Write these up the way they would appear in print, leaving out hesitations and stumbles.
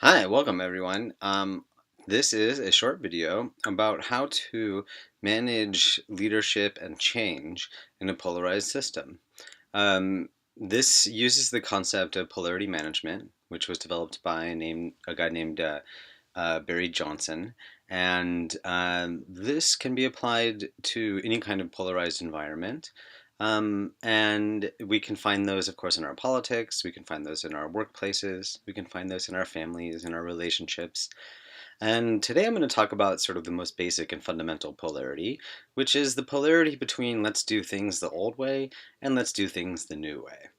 Hi, welcome everyone. This is a short video about how to manage leadership and change in a polarized system. This uses the concept of polarity management, which was developed by a guy named Barry Johnson. And this can be applied to any kind of polarized environment. And we can find those, of course, in our politics. We can find those in our workplaces. We can find those in our families, in our relationships. And today I'm going to talk about sort of the most basic and fundamental polarity, which is the polarity between let's do things the old way and let's do things the new way.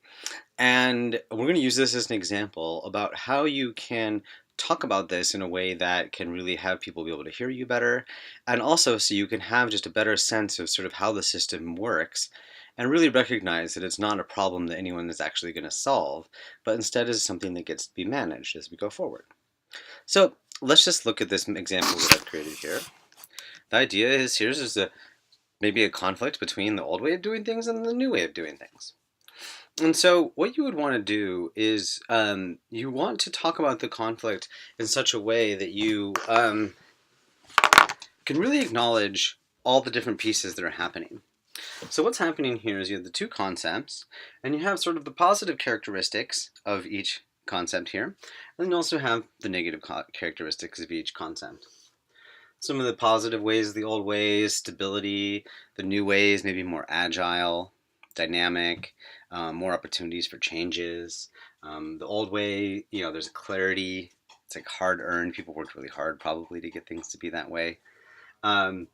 And we're going to use this as an example about how you can talk about this in a way that can really have people be able to hear you better, and also so you can have just a better sense of sort of how the system works and really recognize that it's not a problem that anyone is actually going to solve, but instead is something that gets to be managed as we go forward. So let's just look at this example that I've created here. The idea is here's maybe a conflict between the old way of doing things and the new way of doing things. And so, what you would want to do is you want to talk about the conflict in such a way that you can really acknowledge all the different pieces that are happening. So, what's happening here is you have the two concepts, and you have sort of the positive characteristics of each concept here, and then you also have the negative characteristics of each concept. Some of the positive ways, the old ways, stability, the new ways, maybe more agile, dynamic, more opportunities for changes. The old way, there's clarity. It's like hard earned. People worked really hard probably to get things to be that way. Um,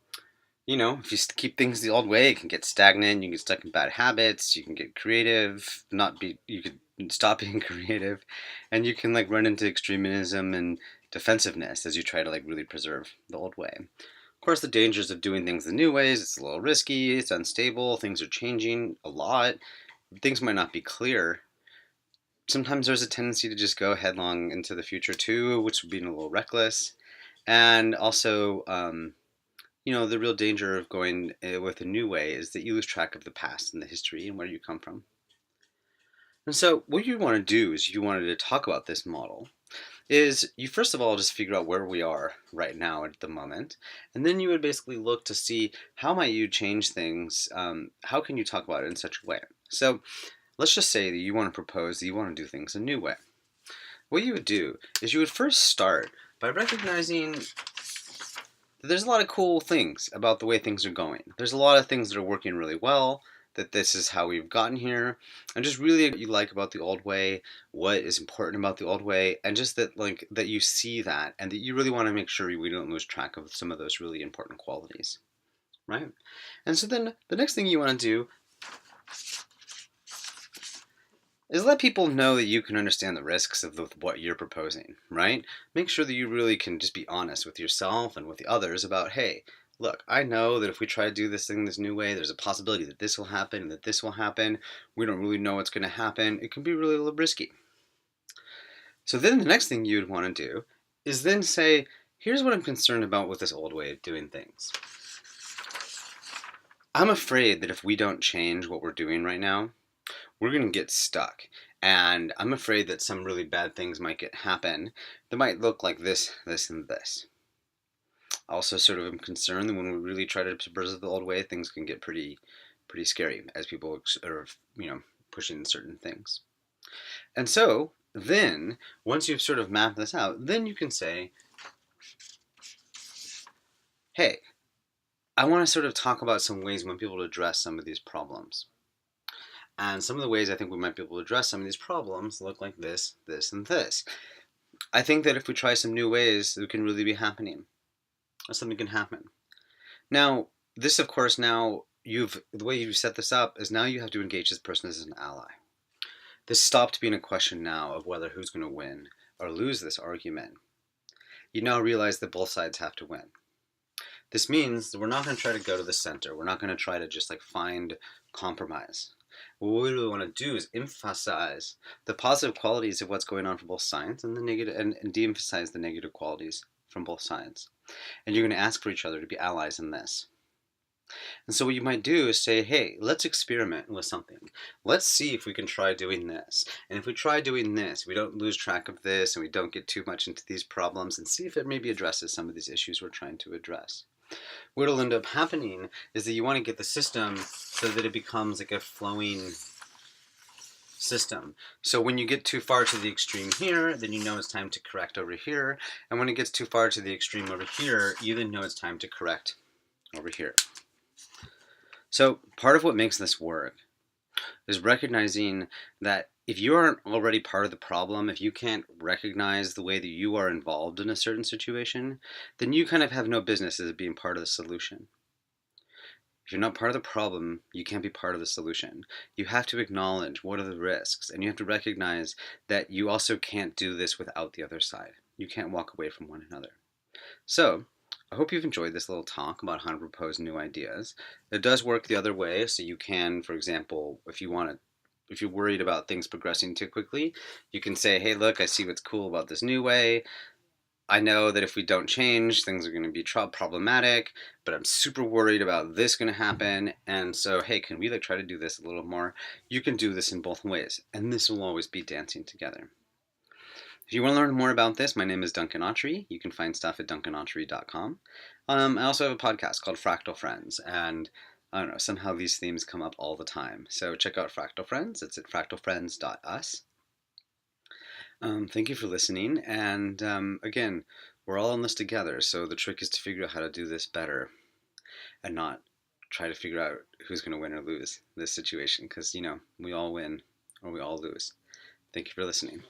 if you keep things the old way, it can get stagnant. You can get stuck in bad habits. You can get creative, you could stop being creative, and you can like run into extremism and defensiveness as you try to like really preserve the old way. Of course, the dangers of doing things the new ways, it's a little risky, it's unstable, things are changing a lot, things might not be clear. Sometimes there's a tendency to just go headlong into the future too, which would be a little reckless. And also, the real danger of going with a new way is that you lose track of the past and the history and where you come from. And so, what you want to do is you wanted to talk about this model is you first of all just figure out where we are right now at the moment, and then you would basically look to see how might you change things. How can you talk about it in such a way? So let's just say that you want to propose that you want to do things a new way. What you would do is you would first start by recognizing that there's a lot of cool things about the way things are going. There's a lot of things that are working really well, that this is how we've gotten here, and just really what you like about the old way, what is important about the old way, and just that you see that and that you really want to make sure we don't lose track of some of those really important qualities, right? And so then the next thing you want to do is let people know that you can understand the risks of what you're proposing, right? Make sure that you really can just be honest with yourself and with the others about, hey, look, I know that if we try to do this thing this new way, there's a possibility that this will happen and that this will happen. We don't really know what's going to happen. It can be really a little risky. So then the next thing you'd want to do is then say, here's what I'm concerned about with this old way of doing things. I'm afraid that if we don't change what we're doing right now, we're going to get stuck. And I'm afraid that some really bad things might happen that might look like this, this, and this. Also, sort of am concerned that when we really try to preserve the old way, things can get pretty scary as people are, pushing certain things. And so then, once you've sort of mapped this out, then you can say, hey, I want to sort of talk about some ways we might be able to address some of these problems. And some of the ways I think we might be able to address some of these problems look like this, this, and this. I think that if we try some new ways, it can really be happening. Or something can happen. Now, this, of course, the way you've set this up is now you have to engage this person as an ally. This stopped being a question now of whether who's going to win or lose this argument. You now realize that both sides have to win. This means that we're not going to try to go to the center. We're not going to try to just like find compromise. What we really want to do is emphasize the positive qualities of what's going on from both sides and the negative, and de-emphasize the negative qualities from both sides. And you're going to ask for each other to be allies in this. And so what you might do is say, hey, let's experiment with something. Let's see if we can try doing this. And if we try doing this, we don't lose track of this and we don't get too much into these problems, and see if it maybe addresses some of these issues we're trying to address. What'll end up happening is that you want to get the system so that it becomes like a flowing system. So when you get too far to the extreme here, then you know it's time to correct over here. And when it gets too far to the extreme over here, you then know it's time to correct over here. So part of what makes this work is recognizing that if you aren't already part of the problem, if you can't recognize the way that you are involved in a certain situation, then you kind of have no business as being part of the solution. If you're not part of the problem, you can't be part of the solution. You have to acknowledge what are the risks, and you have to recognize that you also can't do this without the other side. You can't walk away from one another. So, I hope you've enjoyed this little talk about how to propose new ideas. It does work the other way, so you can, for example, if you're worried about things progressing too quickly, you can say, hey, look, I see what's cool about this new way. I know that if we don't change, things are going to be problematic, but I'm super worried about this going to happen. And so, hey, can we try to do this a little more? You can do this in both ways, and this will always be dancing together. If you want to learn more about this, my name is Duncan Autry. You can find stuff at duncanautry.com. I also have a podcast called Fractal Friends, and I don't know, somehow these themes come up all the time. So check out Fractal Friends. It's at fractalfriends.us. Thank you for listening, and again, we're all in this together, so the trick is to figure out how to do this better and not try to figure out who's going to win or lose this situation, because, we all win or we all lose. Thank you for listening.